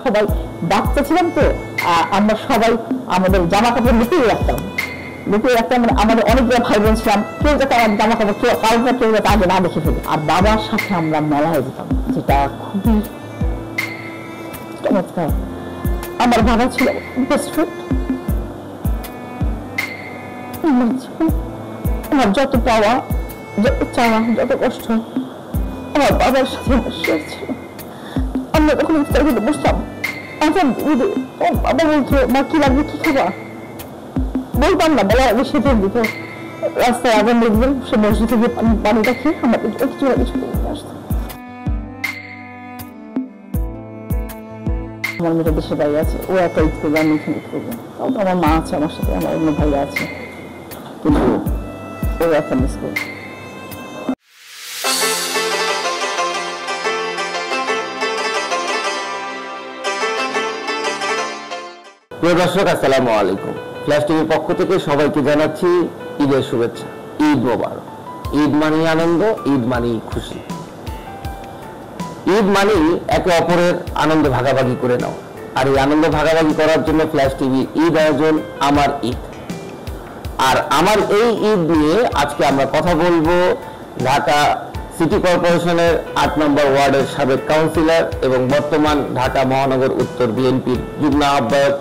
সবাই বাচ্চা ছিলাম তো আমরা সবাই আমাদের জামা কাপড় লুকিয়ে রাখতাম মানে আমাদের অনেকগুলো ভাই বোন ছিলাম, কেউ যাতে আমার জামা কাপড় কেউ যাতে আগে না দেখে ফেলে। আর বাবার সাথে আমরা মেলায় যেতাম, যেটা খুবই চমৎকার। আমার বাবা ছিল বেস্ট ফ্রেন্ড। আমার যত পাওয়া, যত চাওয়া, যত কষ্ট আমার বাবার সাথে আমার শেয়ার ছিল। আমরা যখন ইফতার খেতে বসতাম, বাবা বলতো মা কি লাগবে, কি খাবা, বলতাম না, বলা আগে সে ফেল দিত। রাস্তায় আগুন দেখবেন, সে মসজিদ থেকে পানিটা খেয়ে আমাদের কিছু না কিছু নিয়ে আসতাম। আমার মেয়েটা দেশের বাইরে আছে, ও একটা ঈদ করবে, আমি এখানে ঈদ করবো। তাও তো আমার মা আছে আমার সাথে, আমার অন্য ভাইয়া আছে, কিন্তু ও একটা মিস করবে। প্রিয় দর্শক, আসসালামু আলাইকুম। ফ্ল্যাশ টিভির পক্ষ থেকে সবাইকে জানাচ্ছি ঈদের শুভেচ্ছা। ঈদ মোবারক। ঈদ মানেই আনন্দ, ঈদ মানেই খুশি, ঈদ মানেই একে অপরের আনন্দ ভাগাভাগি করে নাও। আর এই আনন্দ ভাগাভাগি করার জন্য ফ্ল্যাশ টিভি ঈদ আয়োজন আমার ঈদ। আর আমার এই ঈদ নিয়ে আজকে আমরা কথা বলবো ঢাকা সিটি কর্পোরেশনের ৮ নম্বর ওয়ার্ডের সাবেক কাউন্সিলর এবং বর্তমান ঢাকা মহানগর উত্তর বিএনপির যুগ্ম আহ্বায়ক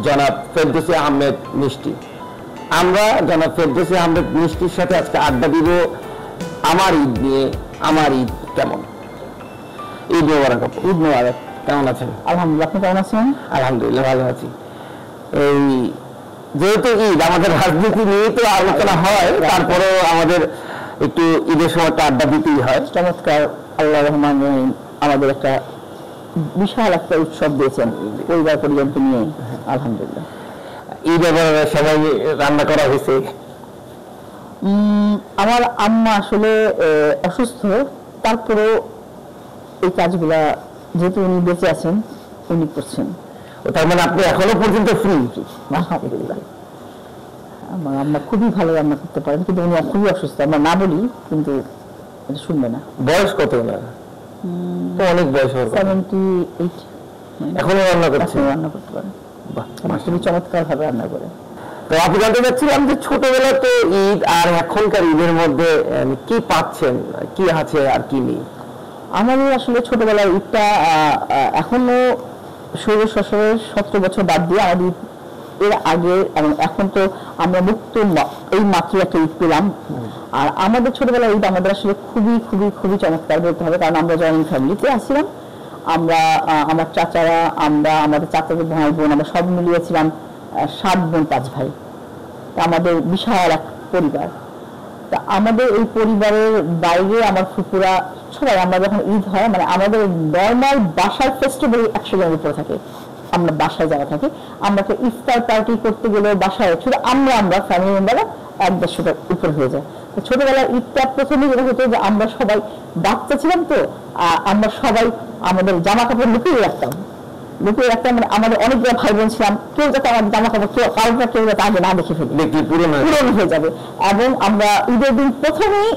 জনাব ফেরদৌসী আহমেদ মিষ্টি। আমরা জনাব ফেরদৌসী আহমেদ মিষ্টির সাথে আজকে আড্ডা দিব আমার ঈদ নিয়ে। আমার ঈদ কেমন? ঈদ মোবারক। ঈদ মোবারক। কেমন আছেন? আলহামদুলিল্লাহ, আপনি কেমন আছেন? আলহামদুলিল্লাহ ভালো আছি। এই যেহেতু ঈদ, আমাদের রাজনীতি নিয়ে তো আলোচনা হয়, তারপরেও আমাদের একটু ঈদের সময়টা আড্ডা দিতেই হয়। চমৎকার। আল্লাহ রহমান আমাদের একটা বিশাল একটা উৎসব দিয়েছেন পরিবার পরিজনকে নিয়ে, আলহামদুলিল্লাহ। ঈদ এবার সবাই রান্না করা হয়েছে। আমার আম্মা আসলে অসুস্থ, তারপরেও এই কাজগুলা যেহেতু উনি বেঁচে আছেন উনি করছেন। তার মানে আপনি এখনো পর্যন্ত ফ্রি? আলহামদুলিল্লাহ। আমার আম্মা খুবই ভালো রান্না করতে পারেন, কিন্তু উনি খুবই অসুস্থ। আমরা না বলি কিন্তু শুনবে না। বয়স কত ওনার? তো অনেক বয়স, 78। এখনো রান্না করছে? রান্না করতে পারেন, খুবই চমৎকার ভাবে রান্না করে। তো আপনি জানতে চাচ্ছিলাম যে ছোটবেলা তো ঈদ আর এখনকার ঈদের মধ্যে কি পাচ্ছেন, কি আছে আর কি নেই? আমাদের আসলে ছোটবেলার ঈদটা এখনো ষোড়শ 17 বছর বাদ দিয়ে আমাদের এর আগে এবং এখন তো আমরা মুক্ত এই মাত্র একটা ঈদ পেলাম। আর আমাদের ছোটবেলার ঈদ আমাদের আসলে খুবই খুবই খুবই চমৎকার বলতে হবে, কারণ আমরা জয়েন্ট ফ্যামিলিতে আসছিলাম। আমরা আমার চাচারা, আমরা আমাদের চাচাদের ভাই বোন, আমরা সব মিলিয়েছিলাম 7 বোন 5 ভাই। আমাদের বিশাল এক পরিবার। তা আমাদের এই পরিবারের বাইরে আমার ফুপুরা সবাই, আমরা যখন ঈদ হয় মানে আমাদের নর্মাল বাসার ফেস্টিভ্যাল 100 জনের উপরে থাকে, আমরা বাসায় যাওয়া থাকি। আমরা তো ইফতার পার্টি করতে গেলে বাসায় শুধু আমরা ফ্যামিলি মেম্বাররা 100-150 উপর হয়ে যায়। তো ছোটবেলায় ঈদটা প্রথমে যেটা হতো যে আমরা সবাই বাচ্চা ছিলাম তো আমরা সবাই আমাদের জামা কাপড় লুকিয়ে রাখতাম মানে আমাদের অনেকগুলো ভাই বোন ছিলাম, কেউ যাতে আমার জামা কাপড় কেউ যাতে আগে না দেখে ফেলে, পুরনো হয়ে যাবে। এবং আমরা ঈদের দিন প্রথমেই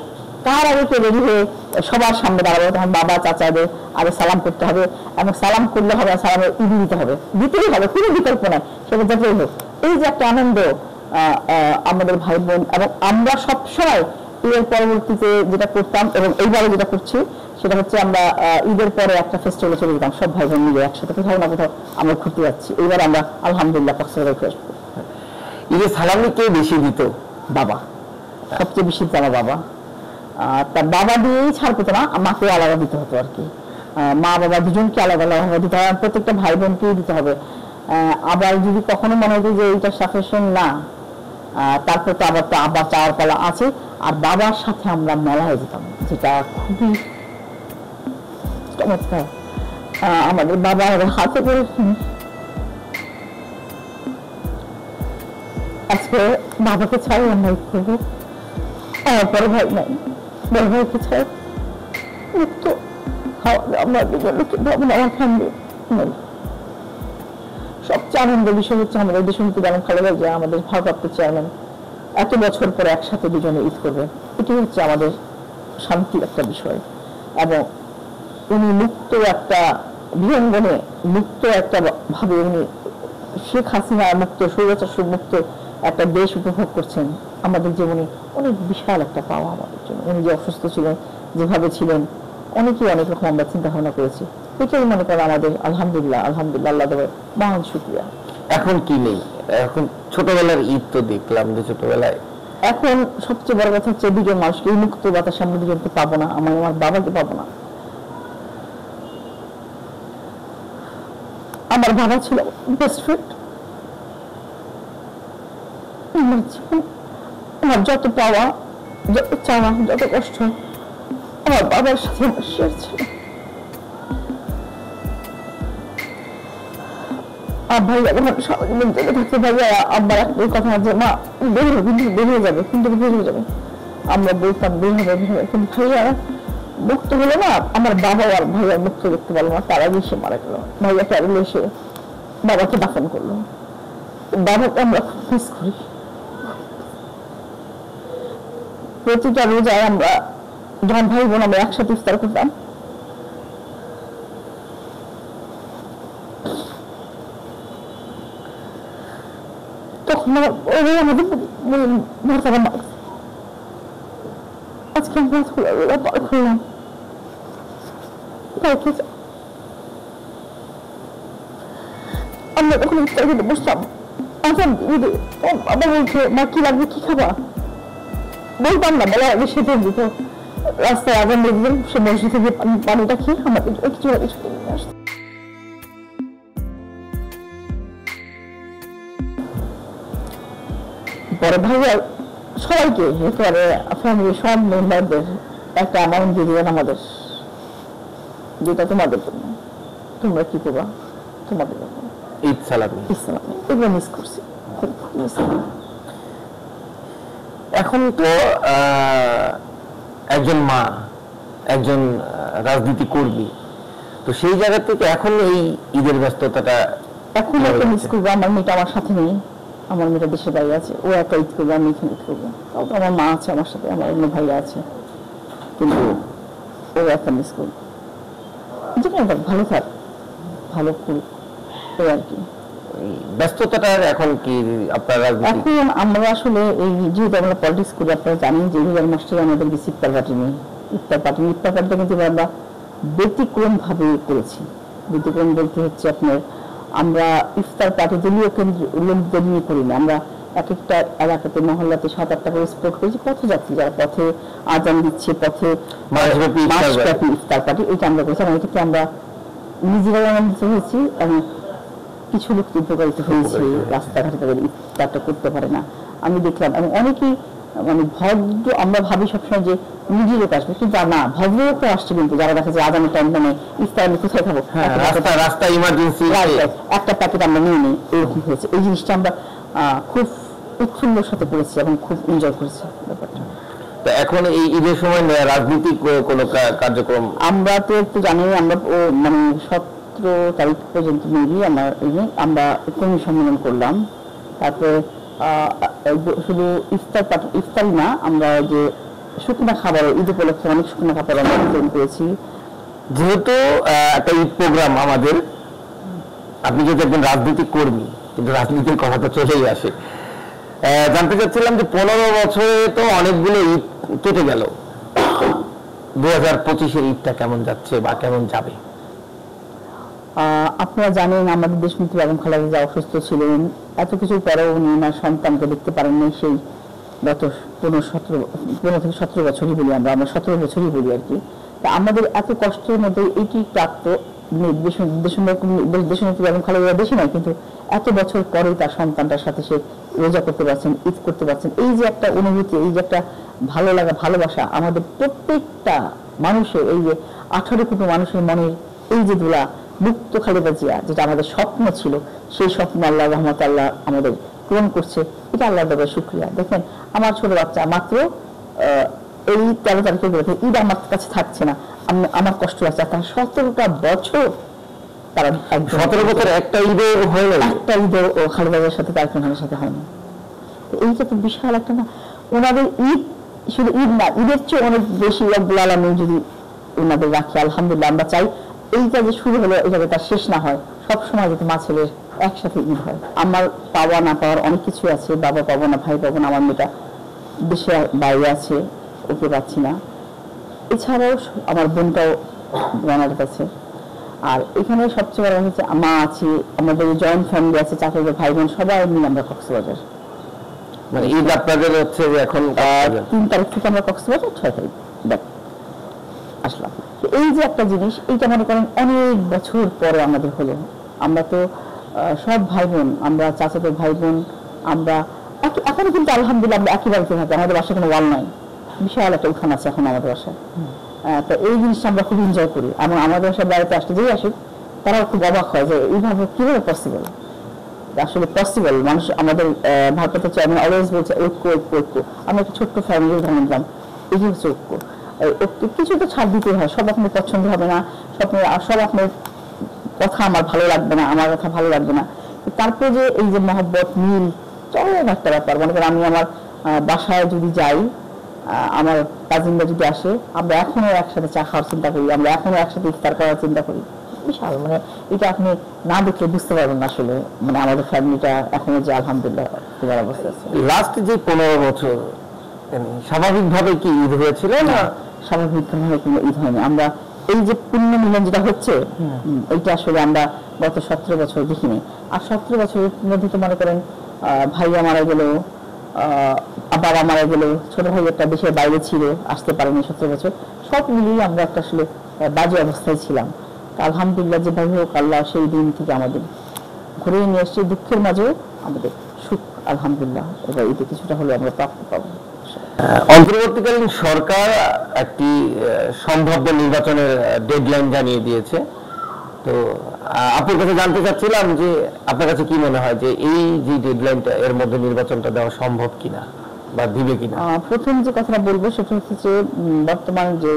তার আগে কেউ রেডি হয়ে সবার সামনে দাঁড়াবো, তখন বাবা চাচাদের আগে সালাম করতে হবে, এবং সালাম করলে হবে সালামের ঈদ দিতে হবে, দিতেই হবে, কোনো বিকল্প নাই, সেটা যাতেই হোক। এই যে একটা আনন্দ আমাদের ভাই বোন, এবং আমরা সবসময় ঈদের পরবর্তীতে যেটা করতাম এবং এইবারে যেটা করছি সেটা হচ্ছে আমরা ঈদের পরে একটা ফেস্টিভ্যালে চলে যেতাম সব ভাই বোন মিলে একসাথে, কোথাও না কোথাও আমরা ঘুরতে যাচ্ছি। এইবার আমরা আলহামদুলিল্লাহ কক্সবাজারে ঘুরে আসবো। ঈদের সালামি কে বেশি দিত? বাবা, সবচেয়ে বেশি দিত আমার বাবা। তার বাবা দিয়েই ছাড় পেতো না, মাকে আলাদা দিতে হতো আর কি। মা বাবা দুজনকে আলাদা আলাদা দিতে হবে, প্রত্যেকটা ভাই বোনকেই দিতে হবে। আবার যদি কখনো মনে হতো যে এইটা সাফিসিয়েন্ট না, তারপর তো আবার চাওয়ার পালা আছে। আর বাবার সাথে আমরা মেলায় যেতাম, যেটা খুবই চমৎকার। আমাদের বাবা হাতে করে আজকে বাবাকে ছাড়াই আমরা ঈদ করবো। আমার বড় ভাই নাই, বড় ভাইকে ছাড়া মুক্ত আমরা দুজনে, কিন্তু আমার ফ্যামিলি নেই। সবচেয়ে আনন্দের বিষয় হচ্ছে আমাদের দেশনীতি বেগম খালেদা জিয়া, আমাদের ভারপ্রাপ্ত চেয়ারম্যান, এত বছর পরে একসাথে দুজনে ঈদ করবে, এটি হচ্ছে আমাদের শান্তির একটা বিষয়। এবং উনি মুক্ত একটা বিহঙ্গনে মুক্ত একটা ভাবে উনি শেখ হাসিনা মুক্ত, স্বৈরাচার মুক্ত একটা দেশ উপভোগ করছেন। আমাদের জীবনে অনেক বিশাল একটা পাওয়া আমাদের জন্য। উনি যে অসুস্থ ছিলেন, যেভাবে ছিলেন, অনেকেই অনেক রকম আমরা চিন্তা ভাবনা করেছি। এটাই মনে করেন আমাদের আলহামদুলিল্লাহ, আলহামদুলিল্লাহ, আল্লাহ দেবের মহান শুকরিয়া। এখন কি নেই? এখন ছোটবেলার ঈদ তো দেখলাম যে ছোটবেলায়, এখন সবচেয়ে বড় কথা হচ্ছে দুজন মানুষকে এই মুক্ত বাতাস আমরা দুজনকে পাবো না, আমার বাবাকে পাবো না। আমার বাবা ছিল বেস্ট ফ্রেন্ড। আমার যত পাওয়া, যত চাওয়া, যত কষ্ট আমার বাবার সাথে আমার শেয়ার ছিল। ভাই যখন সারাদিন জেগে থাকতে পারি, আব্বার একটা কথা যে মা বেরিয়ে যাবে, কিন্তু বেরিয়ে যাবে। আমরা বলতাম বের হবে, কিন্তু ভাইয়া মুক্ত হলো না। আমার বাবা আর ভাইয়া মুক্ত দেখতে পারলো না, তার আগে সে মারা গেল। ভাইয়া ট্রাভেলে এসে বাবাকে দাফন করলো। বাবাকে আমরা খুব মিস করি। প্রতিটা রোজায় আমরা যখন ভাই বোন আমরা একসাথে ইফতার করতাম, তখন আমাদের আজকে আমরা পার করলাম। আমরা তখন ইফতার খেতে বসতাম, বাবা বলছে মা কি লাগবে, কি খাবা? বলতাম না, বলা আগে সেটা দিত। রাস্তায় আগুন দিয়ে দিতাম, সে মসজিদ থেকে পানিটা খেয়ে আমাদের কিছু না কিছু নিয়ে আসতো। বড় ভাইয়া সবাইকে একেবারে ফ্যামিলি সব মেম্বারদের একটা অ্যামাউন্ট দিয়ে দিলেন আমাদের, যেটা তোমাদের জন্য, তোমরা কি করবা তোমাদের জন্য। ঈদ সালামি, এগুলো মিস করছি। এখন তো একজন মা, একজন রাজনীতি কর্মী, তো সেই জায়গা থেকে এখন এই ঈদের ব্যস্ততাটা এখন একটা মিস করবো। আমার মেয়েটা আমার সাথে নেই, আমার মেয়েটা দেশে বাইরে আছে, ও একটা ঈদ করবে, আমি এখানে ঈদ করবো। তাও তো আমার মা আছে আমার সাথে, আমার অন্য ভাইয়া আছে, কিন্তু ও একটা মিস করবো। যেখানে ভালো থাক, ভালো করুক, এই আর কি। ব্যস্ততাটা এখন কি আপনার? এখন আমরা আসলে এই যেহেতু আমরা পলিটিক্স করি, আপনারা জানেন যে রোজার মাসে আমাদের ইফতার পার্টি নেই। ইফতার পার্টিটা কিন্তু আমরা ব্যতিক্রম ভাবে করেছি। ব্যতিক্রম বলতে হচ্ছে আপনার, আমরা ইফতার পার্টি দলীয় কেন্দ্র লোকদের নিয়ে করি না। আমরা এক একটা এলাকাতে মহল্লাতে 7-8টা করে স্পট করেছি, পথযাত্রী যারা পথে আজান দিচ্ছে, পথে মাসব্যাপী ইফতার পার্টি, এটা আমরা করেছি। আর এটাকে আমরা নিজেরাই আনন্দিত হয়েছি এবং কিছু লোক উপকারিত হয়েছে। রাস্তাঘাটে তাদের ইফতারটা করতে পারে না, আমি দেখলাম। এবং অনেকেই মানে ভদ্র, আমরা ভাবি সবসময় যে নিজের লোক আসবে, কিন্তু না, ভদ্রলোক তো আসছে, কিন্তু যারা দেখা যায় আজানের টাইম মানে ইফতার আমি কোথায় খাবো, রাস্তা ইমার্জেন্সি একটা প্যাকেট আমরা নিয়ে নিই, এরকম হয়েছে। এই জিনিসটা আমরা খুব উৎফুল্লর সাথে করেছি এবং খুব এনজয় করেছি ব্যাপারটা। তো এখন এই ঈদের সময় রাজনৈতিক কোনো কার্যক্রম আমরা তো একটু জানি, আমরা মানে 17 তারিখ পর্যন্ত নিয়ে আমরা কর্মী সম্মেলন করলাম। তারপরে শুধু ইফতারি না, আমরা যে শুকনা খাবার, ঈদ উপলক্ষে অনেক শুকনা খাবার আমরা বিতরণ করেছি। যেহেতু একটা ঈদ প্রোগ্রাম আমাদের, আপনি যদি একজন রাজনৈতিক কর্মী, কিন্তু রাজনীতির কথা তো চলেই আসে, জানতে চাচ্ছিলাম যে 15 বছরে তো অনেকগুলো ঈদ কেটে গেল, 2025-এর ঈদটা কেমন যাচ্ছে বা কেমন যাবে? আপনারা জানেন আমাদের দেশনেত্রী বেগম খালেদা জিয়া অসুস্থ ছিলেন, এত কিছু পরেও উনি ওনার সন্তানকে দেখতে পারেননি। সেই গত 15 থেকে 17 বছরই বলি, আমরা 17 বছরই বলি আর কি। তা আমাদের এত কষ্টের মধ্যে এইটি প্রাপ্ত দেশনেত্রী বেগম খালেদা জিয়া দেশে নয়, কিন্তু এত বছর পরেই তার সন্তানটার সাথে সে রোজা করতে পারছেন, ঈদ করতে পারছেন। এই যে একটা অনুভূতি, এই যে একটা ভালো লাগা, ভালোবাসা আমাদের প্রত্যেকটা মানুষের, এই যে 18 কোটি মানুষের মনের এই যে দোলা, মুক্ত খালেদা জিয়া, যেটা আমাদের স্বপ্ন ছিল, সেই স্বপ্ন আল্লাহ রহমত আল্লাহ আমাদের পূরণ করছে। এটা আল্লাহর দরবারে শুকরিয়া। দেখেন আমার ছোট বাচ্চা মাত্র এই 13 তারিখে ঈদ আমার কাছে থাকছে না, আমার কষ্ট লাগছে। তার 17টা বছর, তারা 17 বছর একটা ঈদও হয়নি, একটা ঈদও খালেদা জিয়ার সাথে তারেক রহমানের সাথে হয়নি। এইটা তো বিশাল একটা না, ওনাদের ঈদ শুধু ঈদ না, ঈদের চেয়ে অনেক বেশি রব্বুল আলামিন যদি ওনাদের রাখে, আলহামদুলিল্লাহ। আমরা চাই এইটা যে শুরু হলো এটা যাতে তার শেষ না হয়, সবসময় যাতে মা ছেলের একসাথে ঈদ হয়। আমার পাওয়া না পাওয়ার অনেক কিছু আছে, বাবা পাবো না, ভাই পাবো না, আমার মেয়েটা দেশে বাইরে আছে, ওকে পাচ্ছি না। এছাড়াও আমার বোনটাও গ্রানাডাতে আছে। আর এখানে সবচেয়ে বড় হচ্ছে মা আছে, আমাদের জয়েন্ট ফ্যামিলি আছে, চাচাদের ভাই বোন সবাই মিলে আমরা কক্সবাজার। মানে ঈদ আপনাদের হচ্ছে যে এখন 3 তারিখ থেকে আমরা কক্সবাজার, 6 তারিখ ব্যাক আসলাম। এই যে একটা জিনিস, এইটা মনে করেন অনেক বছর পরে আমাদের হলো। আমরা তো সব ভাই বোন, আমরা চাচাদের ভাই বোন, আমরা এখনো কিন্তু আলহামদুলিল্লাহ আমরা একই বাড়িতে থাকি। আমাদের বাসায় কোনো ওয়াল নাই, বিশাল একটা উঠান আছে এখন আমাদের বাসায়। তো এই জিনিসটা আমরা খুব এনজয় করি, এবং আমাদের বাসায় বেড়াতে আসতে যেই আসুক তারাও খুব অবাক হয় যে এইভাবে কিভাবে পসিবল। আসলে পসিবল। মানুষ আমাদের ভারপ্রাপ্ত চেয়ারম্যান অলওয়েজ বলছে ঐক্য ঐক্য ঐক্য। আমরা একটা ছোট্ট ফ্যামিলি উদাহরণ দিলাম, এই হচ্ছে ঐক্য। কিছু তো ছাড় দিতে হয়, সব আপনার পছন্দ হবে না, সব আপনার কথা আমার ভালো লাগবে না, আমার কথা ভালো লাগবে না, তারপরে যে এই যে মহব্বত মিল চরম একটা ব্যাপার। মনে করেন আমি আমার বাসায় যদি যাই, আমার কাজিনরা যদি আসে, আমরা এখনো একসাথে চা খাওয়ার চিন্তা করি, আমরা এখনো একসাথে ইফতার করার চিন্তা করি। বিশাল, মানে এটা আপনি না দেখলে বুঝতে পারবেন না আসলে, মানে আমাদের ফ্যামিলিটা এখনো যে আলহামদুলিল্লাহ তোমার অবস্থা আছে। লাস্ট যে 15 বছর স্বাভাবিকভাবে কি ঈদ হয়েছিল না? স্বাভাবিকভাবে কোনো ঈদ হয়নি। আমরা এই যে পুণ্য মিলন যেটা হচ্ছে, এইটা আসলে আমরা গত 17 বছর দেখিনি। আর 17 বছরের মধ্যে তো মনে করেন ভাইয়া মারা গেল, বাবা মারা গেল, ছোট ভাই একটা দেশের বাইরে ছিল, আসতে পারেনি 17 বছর। সব মিলিয়ে আমরা একটা আসলে বাজে অবস্থায় ছিলাম। আলহামদুলিল্লাহ যে ভাই হোক, আল্লাহ সেই দিন থেকে আমাদের ঘুরিয়ে নিয়ে এসছে। দুঃখের মাঝেও আমাদের সুখ আলহামদুলিল্লাহ এবার ঈদে কিছুটা হলে আমরা প্রাপ্ত পাবো। অন্তর্বর্তীকালীন সরকার একটি সম্ভাব্য নির্বাচনের ডেডলাইন জানিয়ে দিয়েছে। তো আপনার কাছে জানতে চাচ্ছিলাম যে আপনার কাছে কি মনে হয় যে এই যে ডেডলাইনটা, এর মধ্যে নির্বাচনটা দেওয়া সম্ভব কিনা বা দিবে কিনা? প্রথম যে কথাটা বলবো সেটা হচ্ছে যে বর্তমান যে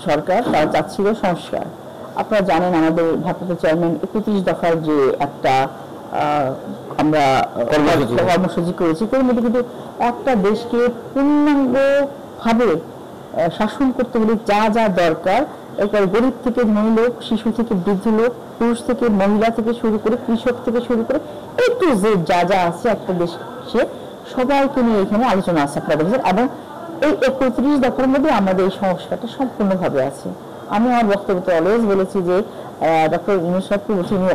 সরকার তারা চাচ্ছিল সংস্কার। আপনারা জানেন আমাদের ভারপ্রাপ্ত চেয়ারম্যান 31 দফার যে একটা আমরা কর্মসূচি করেছি, তার মধ্যে কিন্তু একটা দেশকে পূর্ণাঙ্গ ভাবে শাসন করতে হলে যা যা দরকার, এরপর গরিব থেকে ধনী লোক, শিশু থেকে বৃদ্ধ লোক, পুরুষ থেকে মহিলা থেকে শুরু করে, কৃষক থেকে শুরু করে এই টু জেড যা যা আছে একটা দেশে, সবাইকে নিয়ে এখানে আলোচনা আছে আপনাদের। এবং এই 31 দফার মধ্যে আমাদের এই সংস্কারটা সম্পূর্ণভাবে আছে। আমি আমার বক্তব্যতে অলওয়েজ বলেছি যে ডক্টর ইউনূস সাহেবকে বলছি উনি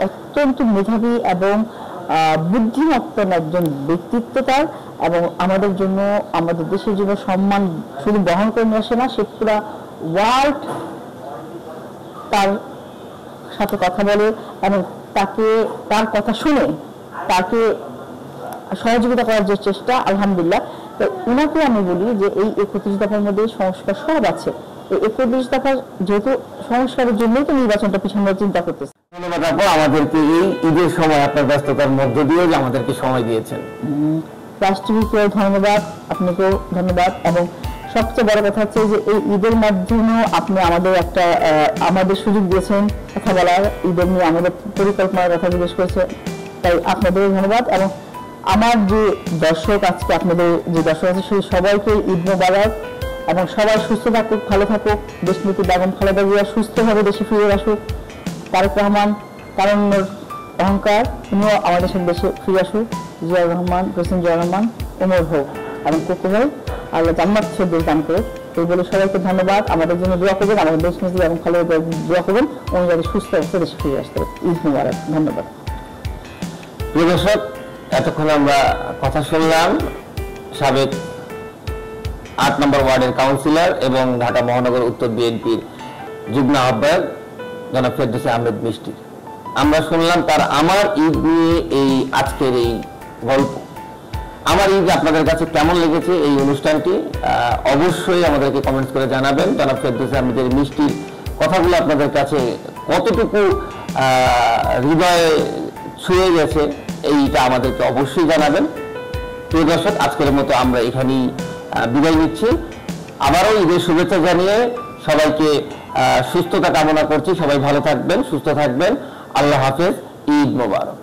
অত্যন্ত মেধাবী এবং বুদ্ধিমত্তর একজন ব্যক্তিত্ব তার, এবং আমাদের জন্য, আমাদের দেশের জন্য সম্মান শুধু বহন করে নিয়ে আসে না, সে পুরো ওয়ার্ল্ড তার সাথে কথা বলে এবং তাকে, তার কথা শুনে তাকে সহযোগিতা করার যে চেষ্টা, আলহামদুলিল্লাহ। তো উনাকে আমি বলি যে এই 31 দফার মধ্যে সংস্কার সব আছে। 31 দফার যেহেতু সংস্কারের জন্যই তো নির্বাচনটা পিছনে চিন্তা করতেছে। ধন্যবাদ আপু, আমাদেরকে এই ঈদের সময় আপনার ব্যস্ততার মধ্য দিয়ে যে আমাদেরকে সময় দিয়েছেন। প্লাস টিভিকেও ধন্যবাদ, আপনাকেও ধন্যবাদ। এবং সবচেয়ে বড় কথা হচ্ছে যে এই ঈদের মাধ্যমেও আপনি আমাদের একটা আমাদের সুযোগ দিয়েছেন কথা বলার, ঈদের নিয়ে আমাদের পরিকল্পনার কথা জিজ্ঞেস করেছে, তাই আপনাদের ধন্যবাদ। এবং আমার যে দর্শক, আজকে আপনাদের যে দর্শক আছে সেই সবাইকে ঈদ মোবারক, এবং সবাই সুস্থ থাকুক, ভালো থাকুক। দেশনীতি বেগম খালেদা জিয়া সুস্থভাবে দেশে ফিরে আসুক। তারেক রহমান, তারুণ্যের অহংকার, উনিও আমাদের সাথে দেশে ফিরে আসুক। জিয়া রহমান, প্রেসিডেন্ট জিয়া রহমান ওমর হোক, এবং কোকো ভাই আল্লাহ জান্নাত ফেরদৌস দান করুক। এই বলে সবাইকে ধন্যবাদ। আমাদের জন্য দোয়া করবেন, আমাদের দেশনীতি এবং খালেদা দোয়া করবেন, উনি যাতে সুস্থ অবস্থায় দেশে ফিরে আসতে পারে। ঈদ মোবারক, ধন্যবাদ। প্রিয় দর্শক, এতক্ষণ আমরা কথা শুনলাম সাবেক 8 নম্বর ওয়ার্ডের কাউন্সিলর এবং ঢাকা মহানগর উত্তর বিএনপির যুগ্ম আহ্বায়ক জনাব ফেরদৌস আহমেদ মিষ্টি। আমরা শুনলাম তার আমার ঈদ নিয়ে এই আজকের এই গল্প। আমার ঈদ আপনাদের কাছে কেমন লেগেছে এই অনুষ্ঠানটি অবশ্যই আমাদেরকে কমেন্টস করে জানাবেন। জনাব ফেরদৌস আহমেদের মিষ্টির কথাগুলো আপনাদের কাছে কতটুকু হৃদয়ে ছুঁয়ে গেছে এইটা আমাদেরকে অবশ্যই জানাবেন। প্রিয় দর্শক, আজকের মতো আমরা এখানেই বিদায় নিচ্ছি। আবারও ঈদের শুভেচ্ছা জানিয়ে সবাইকে সুস্থতা কামনা করছি। সবাই ভালো থাকবেন, সুস্থ থাকবেন। আল্লাহ হাফেজ, ঈদ মোবারক।